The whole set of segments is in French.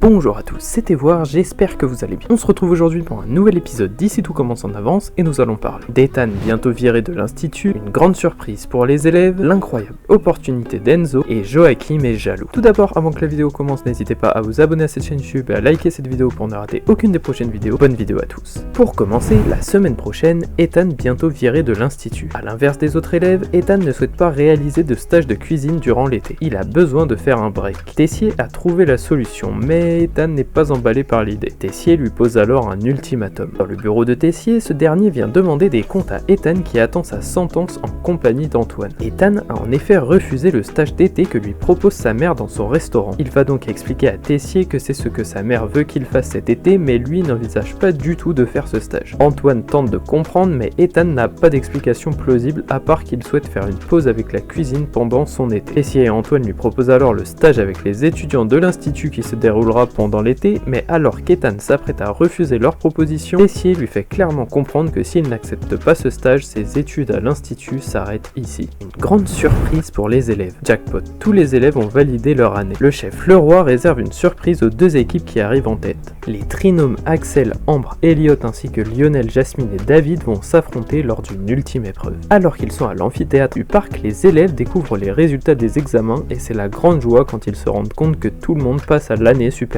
Bonjour à tous, c'était Voir, j'espère que vous allez bien. On se retrouve aujourd'hui pour un nouvel épisode d'Ici tout commence en avance et nous allons parler d'Ethan bientôt viré de l'institut, une grande surprise pour les élèves, l'incroyable opportunité d'Enzo et Joachim est jaloux. Tout d'abord, avant que la vidéo commence, n'hésitez pas à vous abonner à cette chaîne YouTube et à liker cette vidéo pour ne rater aucune des prochaines vidéos. Bonne vidéo à tous. Pour commencer, la semaine prochaine, Ethan bientôt viré de l'institut. A l'inverse des autres élèves, Ethan ne souhaite pas réaliser de stage de cuisine durant l'été. Il a besoin de faire un break. Tessier a trouvé la solution, mais Ethan n'est pas emballé par l'idée. Tessier lui pose alors un ultimatum. Dans le bureau de Tessier, ce dernier vient demander des comptes à Ethan qui attend sa sentence en compagnie d'Antoine. Ethan a en effet refusé le stage d'été que lui propose sa mère dans son restaurant. Il va donc expliquer à Tessier que c'est ce que sa mère veut qu'il fasse cet été, mais lui n'envisage pas du tout de faire ce stage. Antoine tente de comprendre, mais Ethan n'a pas d'explication plausible à part qu'il souhaite faire une pause avec la cuisine pendant son été. Tessier et Antoine lui proposent alors le stage avec les étudiants de l'institut qui se déroulera pendant l'été, mais alors qu'Ethan s'apprête à refuser leur proposition, Tessier lui fait clairement comprendre que s'il n'accepte pas ce stage, ses études à l'institut s'arrêtent ici. Une grande surprise pour les élèves. Jackpot, tous les élèves ont validé leur année. Le chef Leroy réserve une surprise aux deux équipes qui arrivent en tête. Les trinômes Axel, Ambre, Elliot ainsi que Lionel, Jasmine et David vont s'affronter lors d'une ultime épreuve. Alors qu'ils sont à l'amphithéâtre du parc, les élèves découvrent les résultats des examens et c'est la grande joie quand ils se rendent compte que tout le monde passe à l'année supérieure.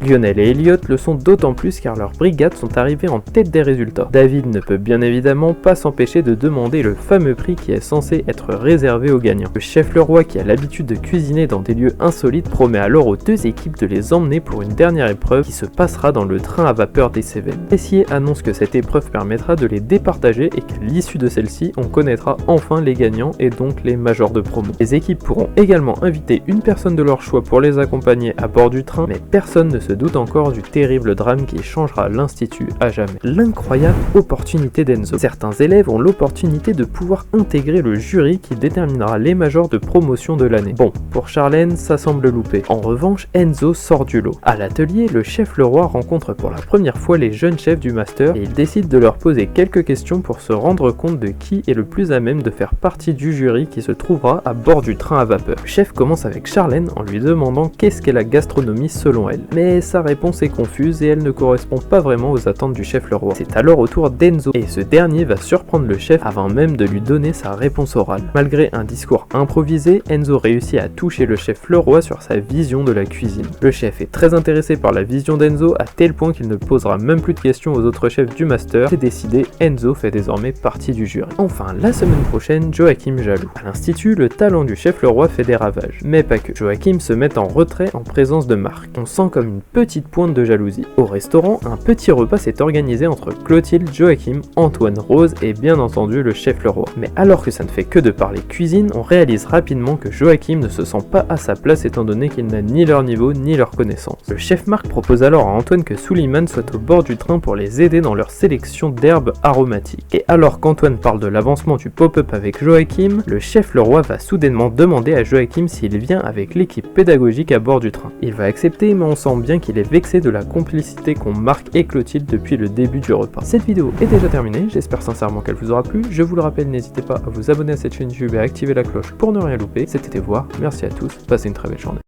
Lionel et Elliot le sont d'autant plus car leurs brigades sont arrivées en tête des résultats. David ne peut bien évidemment pas s'empêcher de demander le fameux prix qui est censé être réservé aux gagnants. Le chef Leroy, qui a l'habitude de cuisiner dans des lieux insolites, promet alors aux deux équipes de les emmener pour une dernière épreuve qui se passera dans le train à vapeur des Cévennes. Tessier annonce que cette épreuve permettra de les départager et qu'à l'issue de celle-ci, on connaîtra enfin les gagnants et donc les majors de promo. Les équipes pourront également inviter une personne de leur choix pour les accompagner à bord du train, mais personne ne se doute encore du terrible drame qui changera l'institut à jamais. L'incroyable opportunité d'Enzo. Certains élèves ont l'opportunité de pouvoir intégrer le jury qui déterminera les majors de promotion de l'année. Bon, pour Charlène, ça semble loupé. En revanche, Enzo sort du lot. À l'atelier, le chef Leroy rencontre pour la première fois les jeunes chefs du master et il décide de leur poser quelques questions pour se rendre compte de qui est le plus à même de faire partie du jury qui se trouvera à bord du train à vapeur. Le chef commence avec Charlène en lui demandant qu'est-ce qu'est la gastronomie selon elle. Mais sa réponse est confuse et elle ne correspond pas vraiment aux attentes du chef Leroy. C'est alors au tour d'Enzo et ce dernier va surprendre le chef avant même de lui donner sa réponse orale. Malgré un discours improvisé, Enzo réussit à toucher le chef Leroy sur sa vision de la cuisine. Le chef est très intéressé par la vision d'Enzo à tel point qu'il ne posera même plus de questions aux autres chefs du master. C'est décidé, Enzo fait désormais partie du jury. Enfin, la semaine prochaine, Joachim jaloux. À l'institut, le talent du chef Leroy fait des ravages, mais pas que. Joachim se met en retrait en présence de Marc. On sent comme une petite pointe de jalousie. Au restaurant, un petit repas s'est organisé entre Clotilde, Joachim, Antoine, Rose et bien entendu le chef Leroy. Mais alors que ça ne fait que de parler cuisine, on réalise rapidement que Joachim ne se sent pas à sa place étant donné qu'il n'a ni leur niveau ni leur connaissance. Le chef Marc propose alors à Antoine que Suleiman soit au bord du train pour les aider dans leur sélection d'herbes aromatiques. Et alors qu'Antoine parle de l'avancement du pop-up avec Joachim, le chef Leroy va soudainement demander à Joachim s'il vient avec l'équipe pédagogique à bord du train. Il va accepter, mais on sent bien qu'il est vexé de la complicité qu'ont Marc et Clotilde depuis le début du repas. Cette vidéo est déjà terminée, j'espère sincèrement qu'elle vous aura plu. Je vous le rappelle, n'hésitez pas à vous abonner à cette chaîne YouTube et à activer la cloche pour ne rien louper. C'était Voir, merci à tous, passez une très belle journée.